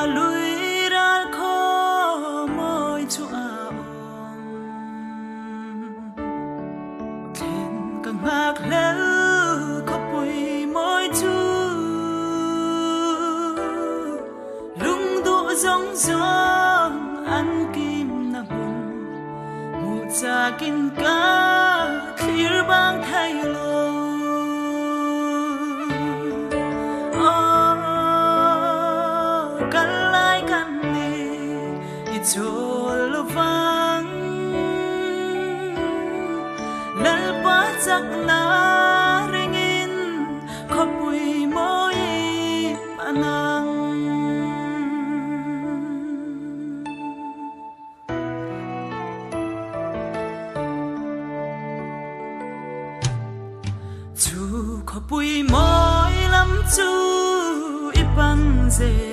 lui ra khó môi chúa thèn càng ngạc lỡ có bụi môi chúa lung đũa giống giông ăn kim na bùn mù cha kinh cá khir bang thay lô chôl vang lal pa chak na ringin khopui moi anang chu khopui moi lam chu ipan je